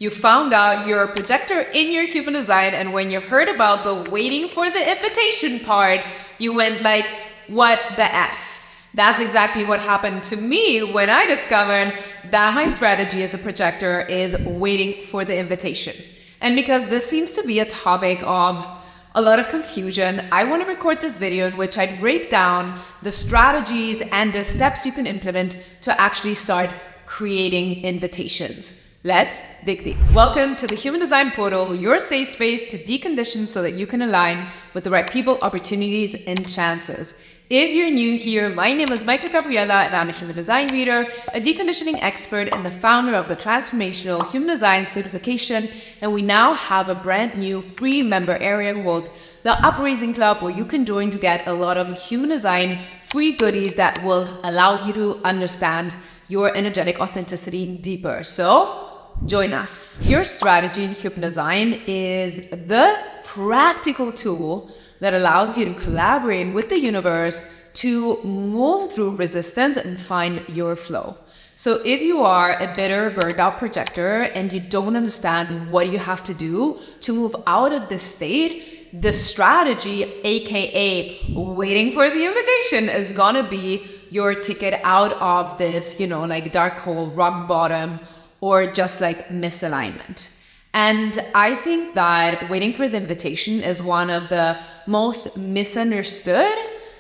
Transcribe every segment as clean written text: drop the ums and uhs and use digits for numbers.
You found out you're a projector in your human design, and when you heard about the waiting for the invitation part, you went like, what the F? That's exactly what happened to me when I discovered that my strategy as a projector is waiting for the invitation. And because this seems to be a topic of a lot of confusion, I want to record this video in which I break down the strategies and the steps you can implement to actually start creating invitations. Let's dig deep. Welcome to the Human Design Portal, your safe space to decondition so that you can align with the right people, opportunities, and chances. If you're new here, my name is Michael Gabriella and I'm a human design reader, a deconditioning expert, and the founder of the Transformational Human Design Certification. And we now have a brand new free member area called the Upraising Club, where you can join to get a lot of human design free goodies that will allow you to understand your energetic authenticity deeper. So join us. Your strategy in human design is the practical tool that allows you to collaborate with the universe to move through resistance and find your flow. So if you are a bitter, burned out projector and you don't understand what you have to do to move out of this state, the strategy, aka waiting for the invitation, is gonna be your ticket out of this, like dark hole, rock bottom, or just like misalignment. And I think that waiting for the invitation is one of the most misunderstood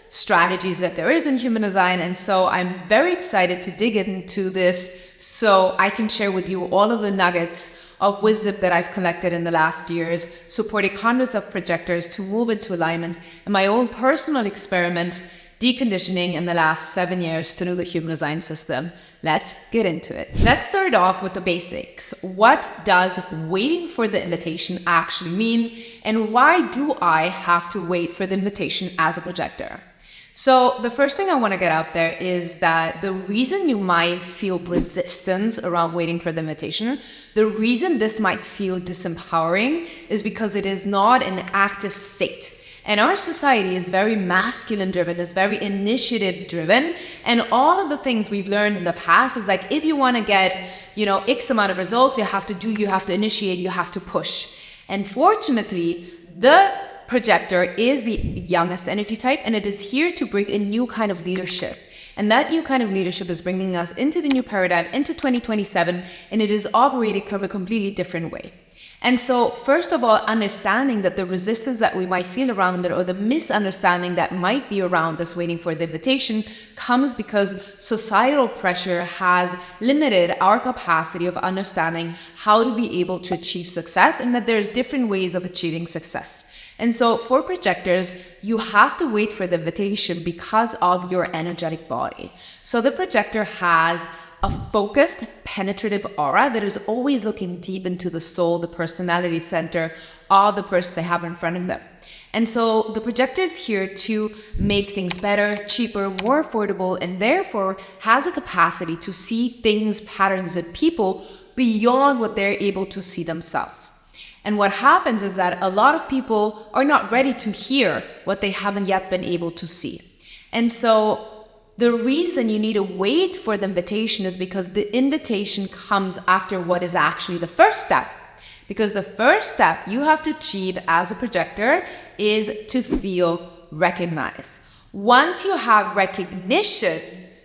strategies that there is in human design. And so I'm very excited to dig into this so I can share with you all of the nuggets of wisdom that I've collected in the last years, supporting hundreds of projectors to move into alignment, and my own personal experiment, deconditioning in the last 7 years through the human design system. Let's get into it. Let's start off with the basics. What does waiting for the invitation actually mean? And why do I have to wait for the invitation as a projector? So the first thing I want to get out there is that the reason you might feel resistance around waiting for the invitation, the reason this might feel disempowering is because it is not an active state. And our society is very masculine driven, is very initiative driven. And all of the things we've learned in the past is like, if you want to get, X amount of results, you have to initiate, you have to push. And fortunately, the projector is the youngest energy type, and it is here to bring a new kind of leadership. And that new kind of leadership is bringing us into the new paradigm, into 2027, and it is operating from a completely different way. And so, first of all, understanding that the resistance that we might feel around it, or the misunderstanding that might be around us waiting for the invitation, comes because societal pressure has limited our capacity of understanding how to be able to achieve success, and that there's different ways of achieving success. And so for projectors, you have to wait for the invitation because of your energetic body. So the projector has a focused, penetrative aura that is always looking deep into the soul, the personality center of the person they have in front of them. And so the projector is here to make things better, cheaper, more affordable, and therefore has a capacity to see things, patterns, and people beyond what they're able to see themselves. And what happens is that a lot of people are not ready to hear what they haven't yet been able to see. And so the reason you need to wait for the invitation is because the invitation comes after what is actually the first step. Because the first step you have to achieve as a projector is to feel recognized. Once you have recognition,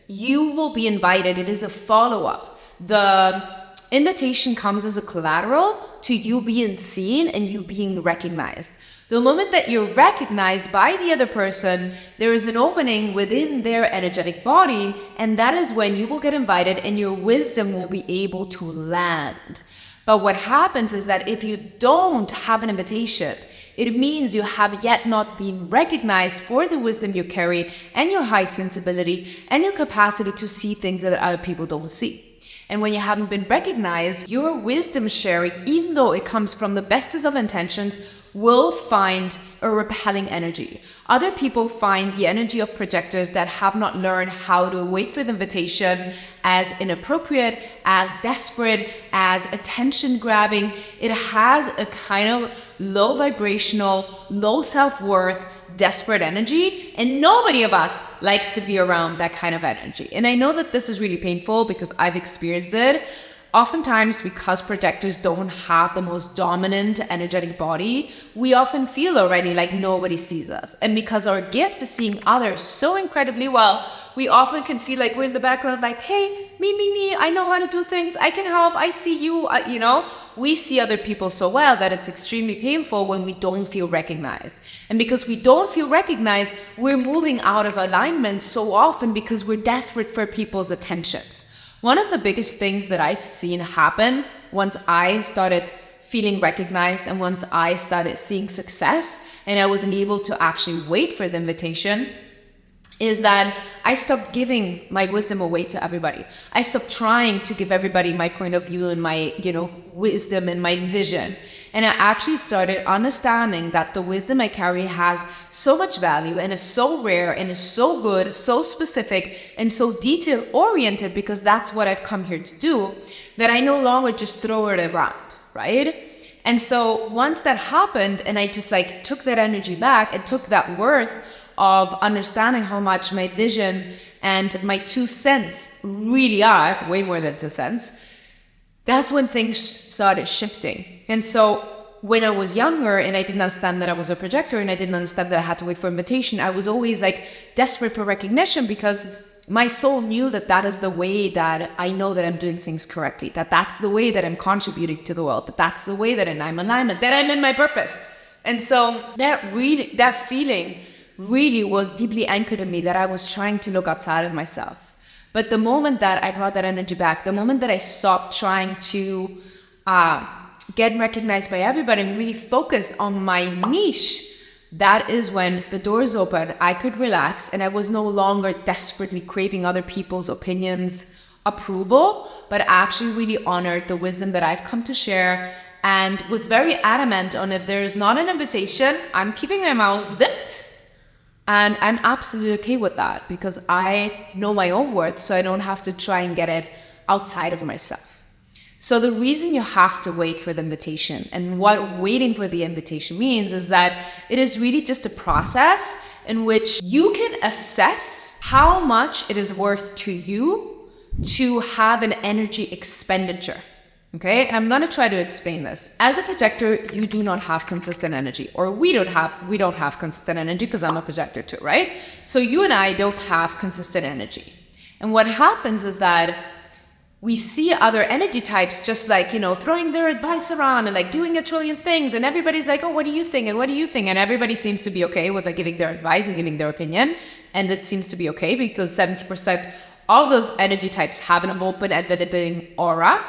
you will be invited. It is a follow-up. The invitation comes as a collateral to you being seen and you being recognized. The moment that you're recognized by the other person, there is an opening within their energetic body, and that is when you will get invited and your wisdom will be able to land. But what happens is that if you don't have an invitation, it means you have yet not been recognized for the wisdom you carry and your high sensibility and your capacity to see things that other people don't see. And when you haven't been recognized, your wisdom sharing, even though it comes from the bestest of intentions, will find a repelling energy. Other people find the energy of projectors that have not learned how to wait for the invitation as inappropriate, as desperate, as attention grabbing. It has a kind of low vibrational, low self-worth, desperate energy, and nobody of us likes to be around that kind of energy. And I know that this is really painful because I've experienced it. Oftentimes, because projectors don't have the most dominant energetic body, we often feel already like nobody sees us. And because our gift is seeing others so incredibly well, we often can feel like we're in the background like, hey, me, I know how to do things, I can help, I see you, we see other people so well that it's extremely painful when we don't feel recognized. And because we don't feel recognized, we're moving out of alignment so often because we're desperate for people's attentions. One of the biggest things that I've seen happen once I started feeling recognized and once I started seeing success and I wasn't able to actually wait for the invitation is that I stopped giving my wisdom away to everybody. I stopped trying to give everybody my point of view and my, wisdom and my vision. And I actually started understanding that the wisdom I carry has so much value and is so rare and is so good, so specific and so detail oriented, because that's what I've come here to do, that I no longer just throw it around, right? And so once that happened and I just took that energy back and took that worth of understanding how much my vision and my 2 cents really are, way more than 2 cents, that's when things started shifting. And so when I was younger and I didn't understand that I was a projector and I didn't understand that I had to wait for invitation, I was always desperate for recognition because my soul knew that that is the way that I know that I'm doing things correctly, that that's the way that I'm contributing to the world, that that's the way that I'm in alignment, that I'm in my purpose. And so that feeling really was deeply anchored in me, that I was trying to look outside of myself. But the moment that I brought that energy back, the moment that I stopped trying to get recognized by everybody and really focused on my niche, that is when the doors opened, I could relax, and I was no longer desperately craving other people's opinions, approval, but actually really honored the wisdom that I've come to share and was very adamant on, if there is not an invitation, I'm keeping my mouth zipped. And I'm absolutely okay with that because I know my own worth, so I don't have to try and get it outside of myself. So the reason you have to wait for the invitation, and what waiting for the invitation means, is that it is really just a process in which you can assess how much it is worth to you to have an energy expenditure. Okay, and I'm going to try to explain this. As a projector, you do not have consistent energy, or we don't have consistent energy because I'm a projector too, right? So you and I don't have consistent energy. And what happens is that we see other energy types just throwing their advice around and doing a trillion things, and everybody's like, oh, what do you think? And what do you think? And everybody seems to be okay with giving their advice and giving their opinion. And it seems to be okay because 70% of those energy types have an open-ended aura.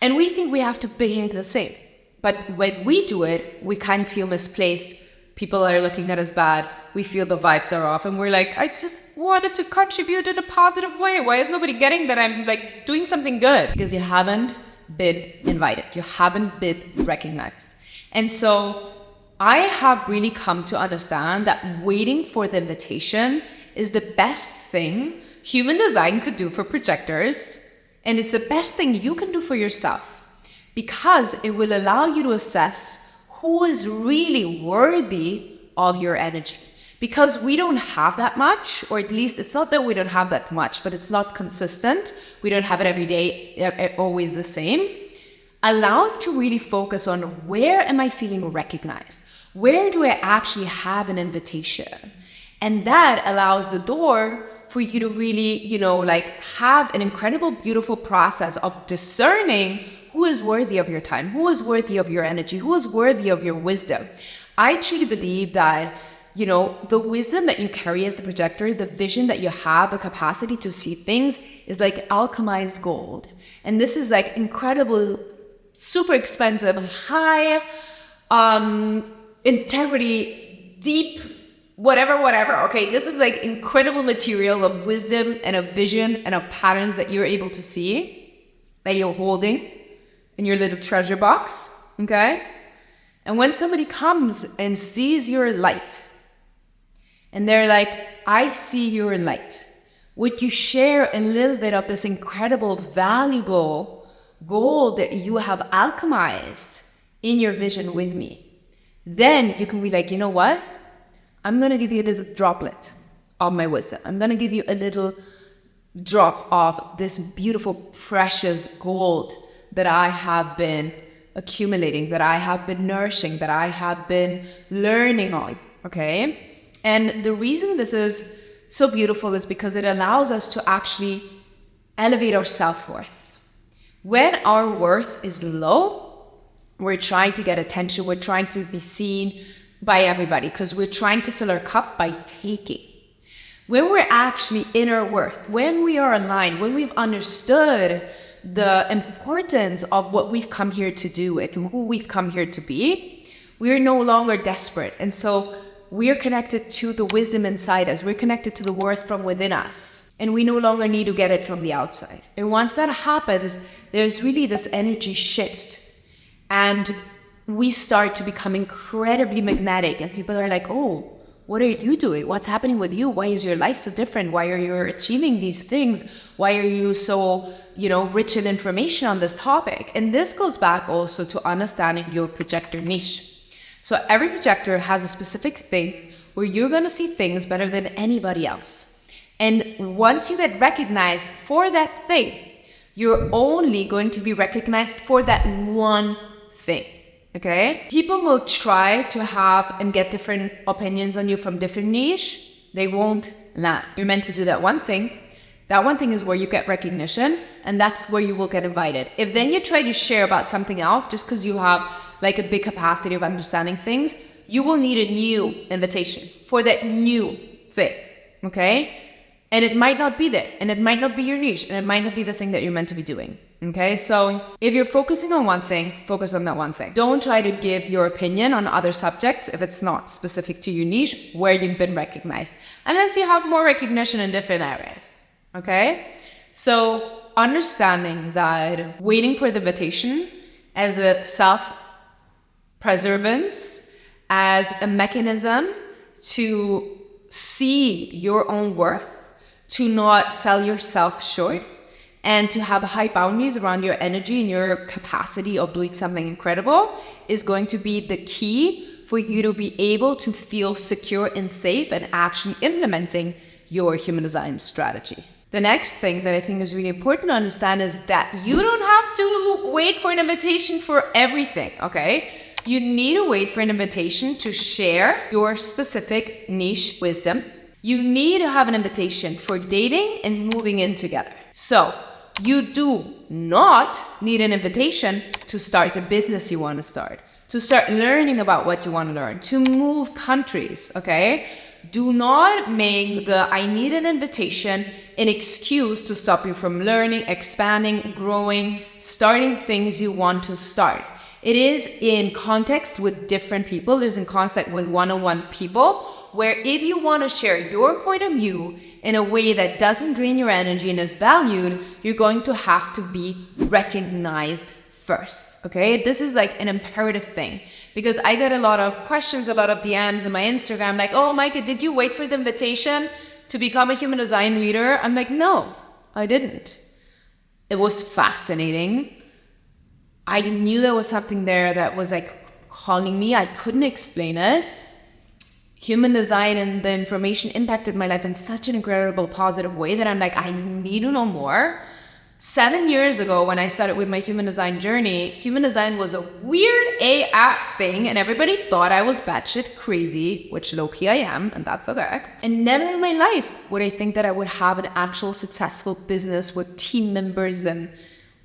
And we think we have to behave the same. But when we do it, we kind of feel misplaced. People are looking at us bad. We feel the vibes are off. And we're like, I just wanted to contribute in a positive way. Why is nobody getting that I'm doing something good? Because you haven't been invited. You haven't been recognized. And so I have really come to understand that waiting for the invitation is the best thing human design could do for projectors. And it's the best thing you can do for yourself, because it will allow you to assess who is really worthy of your energy. Because we don't have that much, or at least it's not that we don't have that much, but it's not consistent. We don't have it every day, always the same. Allow to really focus on, where am I feeling recognized? Where do I actually have an invitation? And that allows the door for you to really, have an incredible, beautiful process of discerning who is worthy of your time, who is worthy of your energy, who is worthy of your wisdom. I truly believe that, the wisdom that you carry as a projector, the vision that you have, the capacity to see things is like alchemized gold. And this is incredible, super expensive, high integrity, deep, whatever. Okay, this is incredible material of wisdom and of vision and of patterns that you're able to see, that you're holding in your little treasure box. Okay, and when somebody comes and sees your light, and they're like, I see your light, would you share a little bit of this incredible, valuable gold that you have alchemized in your vision with me? Then you can be like, you know what? I'm going to give you a little droplet of my wisdom. I'm going to give you a little drop of this beautiful, precious gold that I have been accumulating, that I have been nourishing, that I have been learning on, okay? And the reason this is so beautiful is because it allows us to actually elevate our self-worth. When our worth is low, we're trying to get attention, we're trying to be seen by everybody because we're trying to fill our cup by taking. When we're actually in our worth, when we are aligned, when we've understood the importance of what we've come here to do and who we've come here to be, we're no longer desperate. And so we're connected to the wisdom inside us. We're connected to the worth from within us. And we no longer need to get it from the outside. And once that happens, there's really this energy shift. And we start to become incredibly magnetic. And people are like, oh, what are you doing? What's happening with you? Why is your life so different? Why are you achieving these things? Why are you so, rich in information on this topic? And this goes back also to understanding your projector niche. So every projector has a specific thing where you're going to see things better than anybody else. And once you get recognized for that thing, you're only going to be recognized for that one thing. Okay? People will try to have and get different opinions on you from different niche. They won't land. You're meant to do that one thing. That one thing is where you get recognition, and that's where you will get invited. If then you try to share about something else, just because you have like a big capacity of understanding things, you will need a new invitation for that new thing. Okay? And it might not be there, and it might not be your niche, and it might not be the thing that you're meant to be doing. Okay, so if you're focusing on one thing, focus on that one thing. Don't try to give your opinion on other subjects if it's not specific to your niche where you've been recognized, unless you have more recognition in different areas. Okay, so understanding that waiting for the invitation as a self-preservance, as a mechanism to see your own worth, to not sell yourself short, and to have high boundaries around your energy and your capacity of doing something incredible is going to be the key for you to be able to feel secure and safe and actually implementing your human design strategy. The next thing that I think is really important to understand is that you don't have to wait for an invitation for everything, okay? You need to wait for an invitation to share your specific niche wisdom. You need to have an invitation for dating and moving in together. So, you do not need an invitation to start the business you want to start learning about what you want to learn, to move countries, okay? Do not make the I need an invitation an excuse to stop you from learning, expanding, growing, starting things you want to start. It is in context with different people. It is in context with one-on-one people where if you want to share your point of view in a way that doesn't drain your energy and is valued, you're going to have to be recognized first, okay? This is like an imperative thing because I get a lot of questions, a lot of DMs in my Instagram like, oh, Micah, did you wait for the invitation to become a human design reader? I'm like, no, I didn't. It was fascinating. I knew there was something there that was like calling me. I couldn't explain it. Human design and the information impacted my life in such an incredible positive way that I'm like, I need to know more. 7 years ago when I started with my human design journey, human design was a weird AF thing and everybody thought I was batshit crazy, which low-key I am, and that's okay. And never in my life would I think that I would have an actual successful business with team members and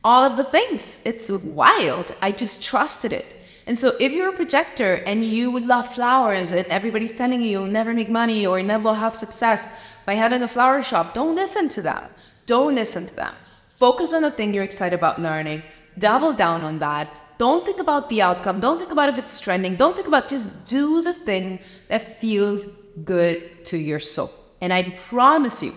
all of the things. It's wild. I just trusted it. And so if you're a projector and you would love flowers and everybody's telling you you'll never make money or never have success by having a flower shop, don't listen to them. Don't listen to them. Focus on the thing you're excited about learning. Double down on that. Don't think about the outcome. Don't think about if it's trending. Don't think about, just do the thing that feels good to your soul. And I promise you,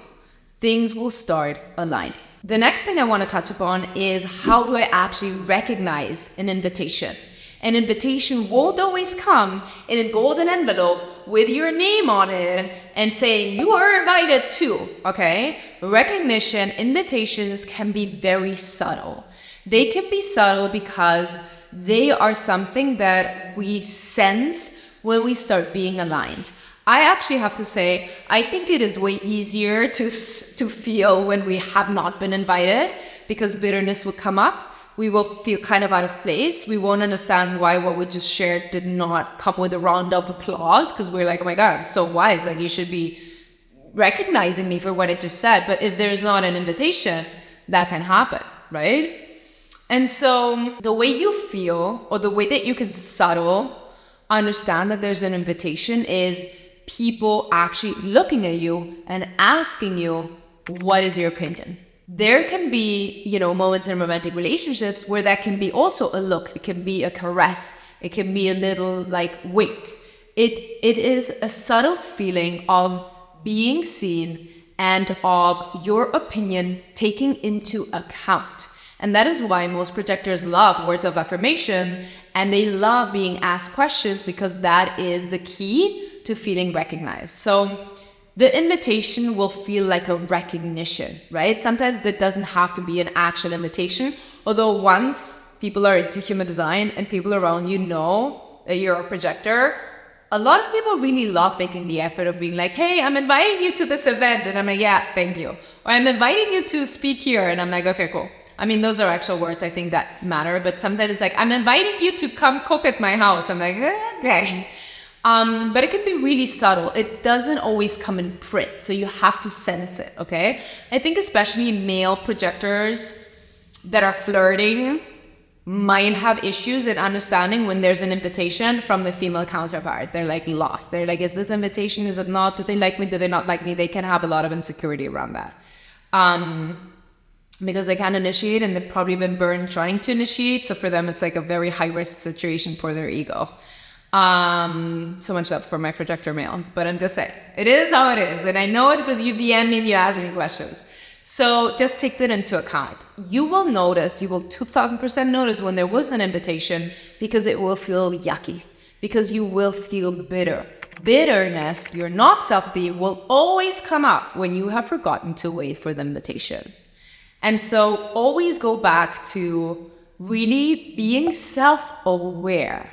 things will start aligning. The next thing I want to touch upon is how do I actually recognize an invitation? An invitation won't always come in a golden envelope with your name on it and saying you are invited to, okay? Recognition, invitations can be very subtle. They can be subtle because they are something that we sense when we start being aligned. I actually have to say, I think it is way easier to feel when we have not been invited, because bitterness would come up. We will feel kind of out of place. We won't understand why what we just shared did not come with a round of applause, because we're like, oh my God, I'm so wise. Like, you should be recognizing me for what I just said. But if there's not an invitation, that can happen, right? And so the way you feel, or the way that you can understand that there's an invitation, is people actually looking at you and asking you, what is your opinion? There can be, moments in romantic relationships where that can be also a look. It can be a caress. It can be a little wink. It is a subtle feeling of being seen and of your opinion taken into account. And that is why most projectors love words of affirmation, and they love being asked questions, because that is the key to feeling recognized. So the invitation will feel like a recognition, right? Sometimes it doesn't have to be an actual invitation. Although once people are into human design and people around you know that you're a projector, a lot of people really love making the effort of being like, hey, I'm inviting you to this event. And I'm like, yeah, thank you. Or I'm inviting you to speak here. And I'm like, okay, cool. I mean, those are actual words, I think, that matter. But sometimes it's like, I'm inviting you to come cook at my house. I'm like, okay. But it can be really subtle. It doesn't always come in print, so you have to sense it, okay? I think especially male projectors that are flirting might have issues in understanding when there's an invitation from the female counterpart. They're lost. They're like, is this invitation? Is it not? Do they like me? Do they not like me? They can have a lot of insecurity around that. Because they can't initiate, and they've probably been burned trying to initiate. So for them, it's like a very high-risk situation for their ego. So much love for my projector males, but I'm just saying, it is how it is. And I know it because you DM me and you ask me questions. So just take that into account. You will 2000% notice when there was an invitation, because it will feel yucky, because you will feel bitter. Bitterness, you're not self-worthy, will always come up when you have forgotten to wait for the invitation. And so always go back to really being self-aware.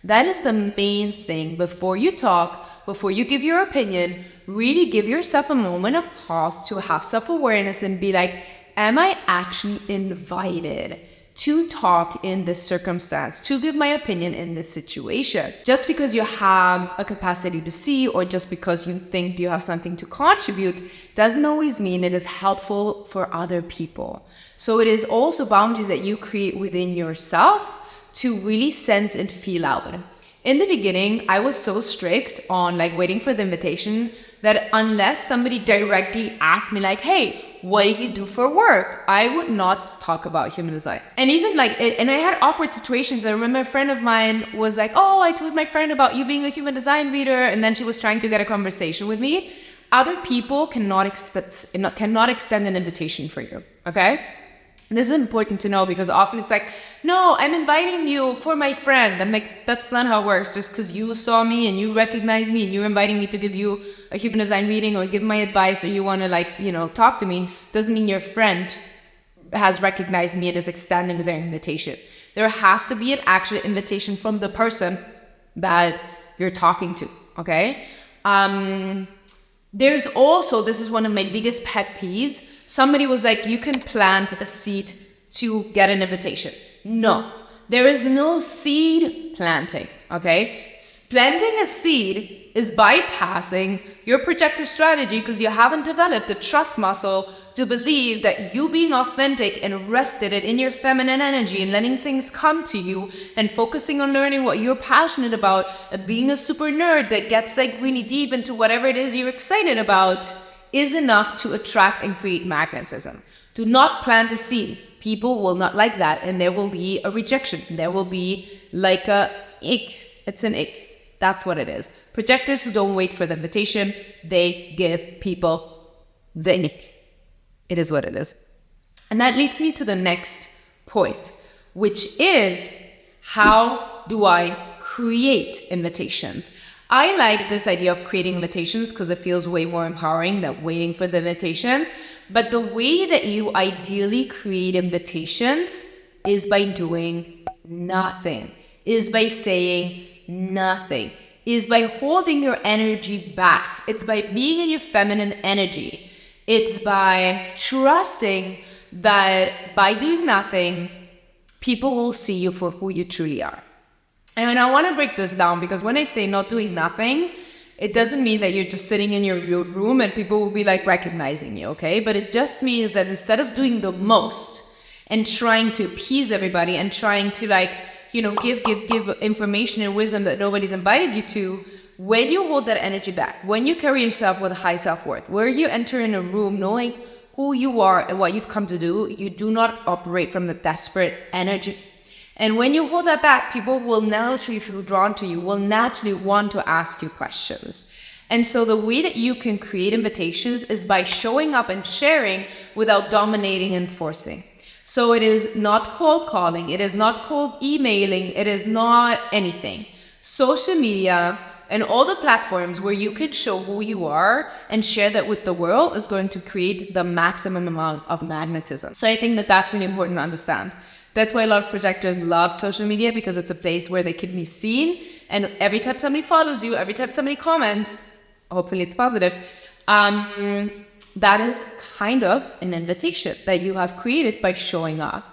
That is the main thing. Before you talk, before you give your opinion, really give yourself a moment of pause to have self-awareness and be like, am I actually invited to talk in this circumstance, to give my opinion in this situation? Just because you have a capacity to see, or just because you think you have something to contribute, doesn't always mean it is helpful for other people. So it is also boundaries that you create within yourself to really sense and feel out. In the beginning, I was so strict on waiting for the invitation that unless somebody directly asked me hey, what do you do for work? I would not talk about human design. And even and I had awkward situations. I remember a friend of mine was like, oh, I told my friend about you being a human design reader. And then she was trying to get a conversation with me. Other people cannot extend an invitation for you, okay? This is important to know, because often it's no, I'm inviting you for my friend. I'm like, that's not how it works. Just because you saw me and you recognize me and you're inviting me to give you a human design reading or give my advice, or you want to talk to me, doesn't mean your friend has recognized me and is extending their invitation. There has to be an actual invitation from the person that you're talking to, okay? There's also, this is one of my biggest pet peeves. Somebody was like, you can plant a seed to get an invitation. No, there is no seed planting, okay? Planting a seed is bypassing your projector strategy, because you haven't developed the trust muscle to believe that you being authentic and rested it in your feminine energy and letting things come to you and focusing on learning what you're passionate about and being a super nerd that gets really deep into whatever it is you're excited about is enough to attract and create magnetism. Do not plant a seed. People will not like that, and there will be a rejection. There will be a ick. It's an ick. That's what it is. Projectors who don't wait for the invitation, they give people the ick. It is what it is. And that leads me to the next point, which is, how do I create invitations? I like this idea of creating invitations because it feels way more empowering than waiting for the invitations. But the way that you ideally create invitations is by doing nothing, is by saying nothing, is by holding your energy back. It's by being in your feminine energy. It's by trusting that by doing nothing, people will see you for who you truly are. And I want to break this down, because when I say not doing nothing, it doesn't mean that you're just sitting in your room and people will be like recognizing you, okay? But it just means that instead of doing the most and trying to appease everybody and trying to like, you know, give information and wisdom that nobody's invited you to, when you hold that energy back, when you carry yourself with a high self-worth, where you enter in a room knowing who you are and what you've come to do, you do not operate from the desperate energy. And when you hold that back, people will naturally feel drawn to you, will naturally want to ask you questions. And so the way that you can create invitations is by showing up and sharing without dominating and forcing. So it is not cold calling, it is not cold emailing, it is not anything. Social media and all the platforms where you can show who you are and share that with the world is going to create the maximum amount of magnetism. So I think that that's really important to understand. That's why a lot of projectors love social media, because it's a place where they can be seen. And every time somebody follows you, every time somebody comments, hopefully it's positive, that is kind of an invitation that you have created by showing up.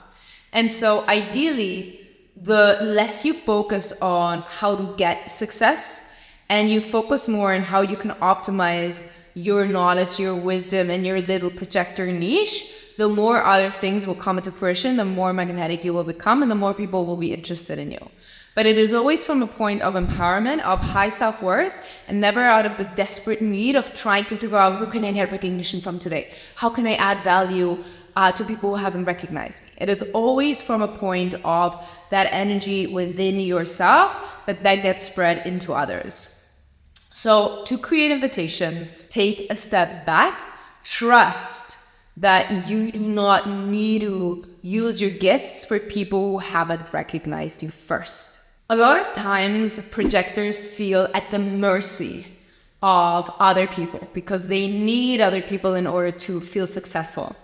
And so ideally, the less you focus on how to get success and you focus more on how you can optimize your knowledge, your wisdom, and your little projector niche, the more other things will come into fruition, the more magnetic you will become, and the more people will be interested in you. But it is always from a point of empowerment, of high self-worth, and never out of the desperate need of trying to figure out, who can I get recognition from today? How can I add value to people who haven't recognized me? It is always from a point of that energy within yourself that gets spread into others. So to create invitations, take a step back, trust that you do not need to use your gifts for people who haven't recognized you first. A lot of times, projectors feel at the mercy of other people because they need other people in order to feel successful.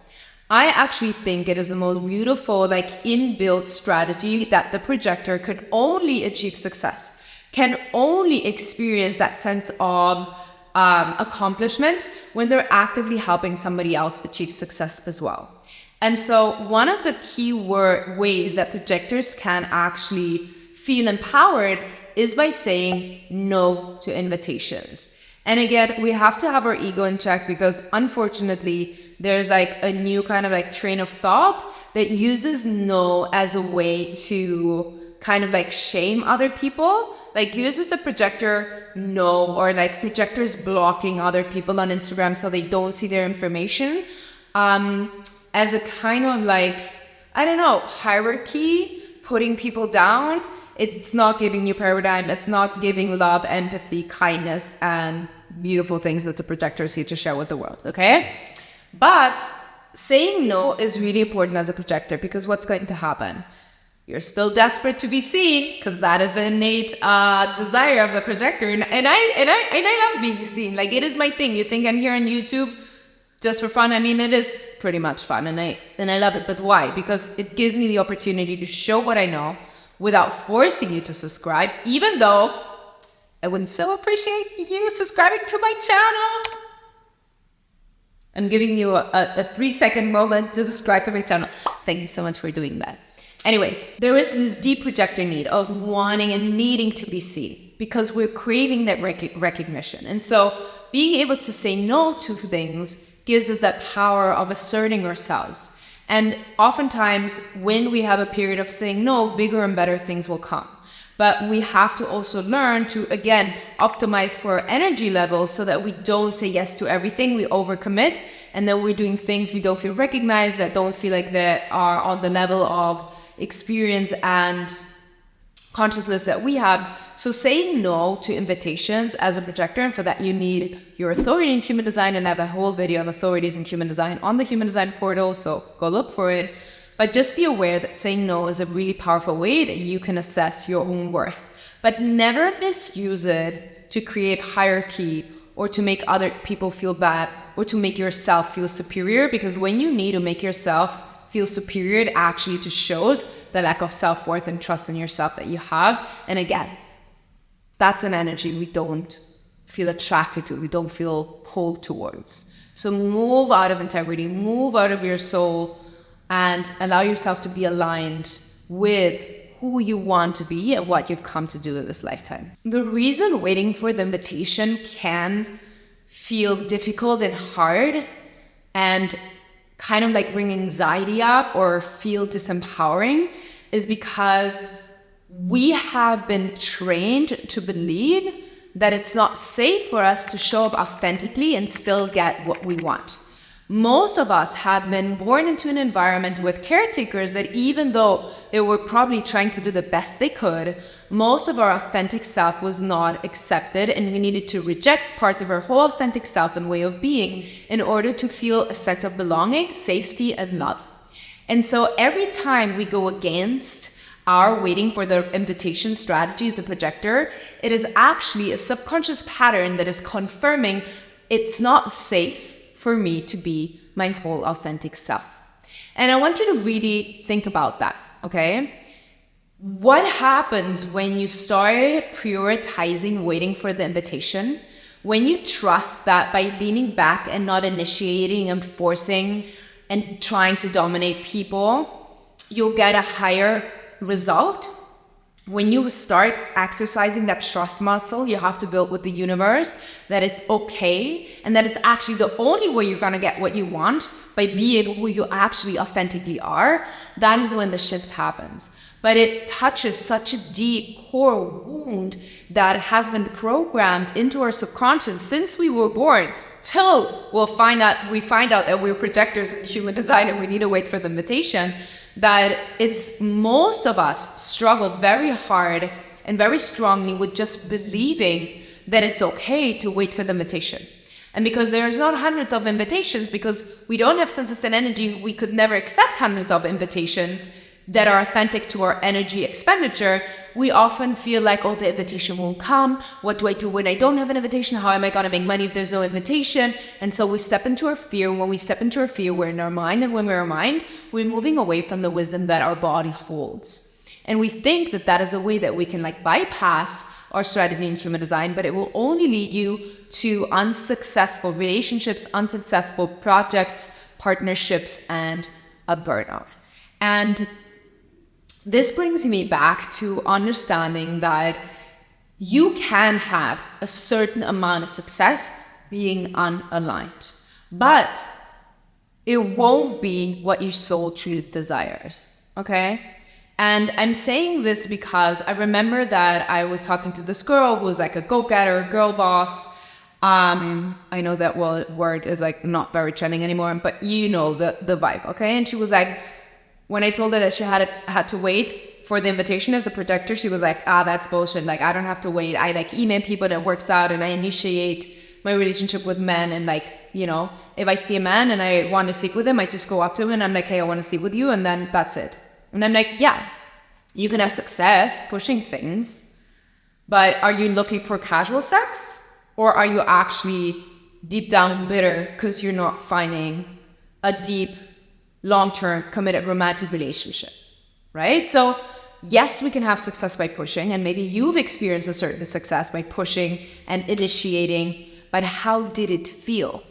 I actually think it is the most beautiful, inbuilt strategy that the projector can only achieve success, can only experience that sense of accomplishment when they're actively helping somebody else achieve success as well. And so one of the key ways that projectors can actually feel empowered is by saying no to invitations. And again, we have to have our ego in check, because unfortunately there's a new kind of train of thought that uses no as a way to kind of shame other people, uses the projector no, or projectors blocking other people on Instagram so they don't see their information, as a kind of hierarchy, putting people down. It's not giving you paradigm. It's not giving love, empathy, kindness, and beautiful things that the projectors here to share with the world, okay? But saying no is really important as a projector, because what's going to happen? You're still desperate to be seen, because that is the innate desire of the projector. And I love being seen. It is my thing. You think I'm here on YouTube just for fun? I mean, it is pretty much fun, and I love it. But why? Because it gives me the opportunity to show what I know without forcing you to subscribe, even though I would so appreciate you subscribing to my channel. I'm giving you a 3-second moment to subscribe to my channel. Thank you so much for doing that. Anyways, there is this deep projector need of wanting and needing to be seen, because we're craving that recognition. And so being able to say no to things gives us that power of asserting ourselves. And oftentimes when we have a period of saying no, bigger and better things will come. But we have to also learn to, again, optimize for our energy levels so that we don't say yes to everything, we overcommit, and then we're doing things we don't feel recognized, that don't feel like they are on the level of experience and consciousness that we have. So saying no to invitations as a projector, and for that you need your authority in human design, and I have a whole video on authorities in human design on the human design portal, so go look for it. But just be aware that saying no is a really powerful way that you can assess your own worth, but never misuse it to create hierarchy or to make other people feel bad or to make yourself feel superior, because when you need to make yourself feel superior, it actually just shows the lack of self-worth and trust in yourself that you have. And again, that's an energy we don't feel attracted to, we don't feel pulled towards. So move out of integrity, move out of your soul, and allow yourself to be aligned with who you want to be and what you've come to do in this lifetime. The reason waiting for the invitation can feel difficult and hard and kind of like bring anxiety up or feel disempowering is because we have been trained to believe that it's not safe for us to show up authentically and still get what we want. Most of us have been born into an environment with caretakers that even though they were probably trying to do the best they could, most of our authentic self was not accepted, and we needed to reject parts of our whole authentic self and way of being in order to feel a sense of belonging, safety, and love. And so every time we go against our waiting for the invitation strategy as a projector, it is actually a subconscious pattern that is confirming it's not safe for me to be my whole authentic self. And I want you to really think about that, okay? What happens when you start prioritizing waiting for the invitation? When you trust that by leaning back and not initiating and forcing and trying to dominate people, you'll get a higher result. When you start exercising that trust muscle you have to build with the universe, that it's okay and that it's actually the only way you're going to get what you want by being who you actually authentically are, that is when the shift happens. But it touches such a deep core wound that has been programmed into our subconscious since we were born till we find out that we're projectors in human design and we need to wait for the invitation. That it's most of us struggle very hard and very strongly with just believing that it's okay to wait for the invitation. And because there's not hundreds of invitations, because we don't have consistent energy, we could never accept hundreds of invitations that are authentic to our energy expenditure. We often feel like, oh, the invitation won't come. What do I do when I don't have an invitation? How am I going to make money if there's no invitation? And so we step into our fear. When we step into our fear, we're in our mind. And when we're in our mind, we're moving away from the wisdom that our body holds. And we think that that is a way that we can like bypass our strategy in human design, but it will only lead you to unsuccessful relationships, unsuccessful projects, partnerships, and a burnout. And this brings me back to understanding that you can have a certain amount of success being unaligned, but it won't be what your soul truly desires, okay? And I'm saying this because I remember that I was talking to this girl who was like a go-getter, girl boss. I know that word is like not very trending anymore, but you know the vibe, okay? And she was like, when I told her that she had to wait for the invitation as a projector, she was like, that's bullshit. Like, I don't have to wait. I like email people that works out and I initiate my relationship with men. And like, you know, if I see a man and I want to sleep with him, I just go up to him and I'm like, hey, I want to sleep with you. And then that's it. And I'm like, yeah, you can have success pushing things, but are you looking for casual sex? Or are you actually deep down bitter because you're not finding a deep, long-term committed romantic relationship, right? So yes, we can have success by pushing, and maybe you've experienced a certain success by pushing and initiating, but how did it feel?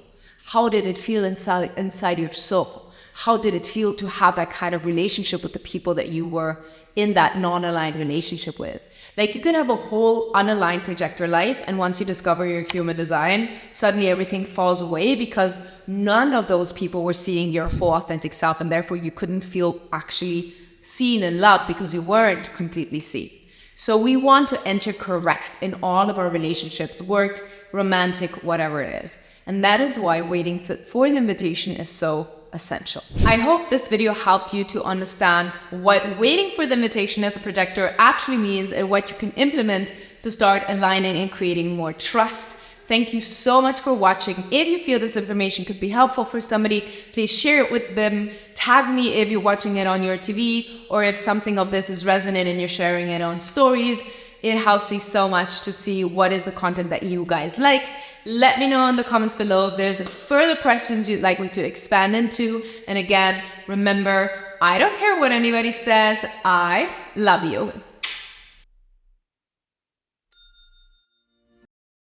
How did it feel inside your soul? How did it feel to have that kind of relationship with the people that you were in that non-aligned relationship with? Like, you can have a whole unaligned projector life, and once you discover your human design, suddenly everything falls away because none of those people were seeing your whole authentic self, and therefore you couldn't feel actually seen and loved because you weren't completely seen. So we want to enter correct in all of our relationships, work, romantic, whatever it is. And that is why waiting for the invitation is so essential. I hope this video helped you to understand what waiting for the invitation as a projector actually means and what you can implement to start aligning and creating more trust. Thank you so much for watching. If you feel this information could be helpful for somebody, please share it with them. Tag me if you're watching it on your TV, or if something of this is resonating and you're sharing it on stories. It helps me so much to see what is the content that you guys like. Let me know in the comments below if there's further questions you'd like me to expand into. And again, remember, I don't care what anybody says. I love you.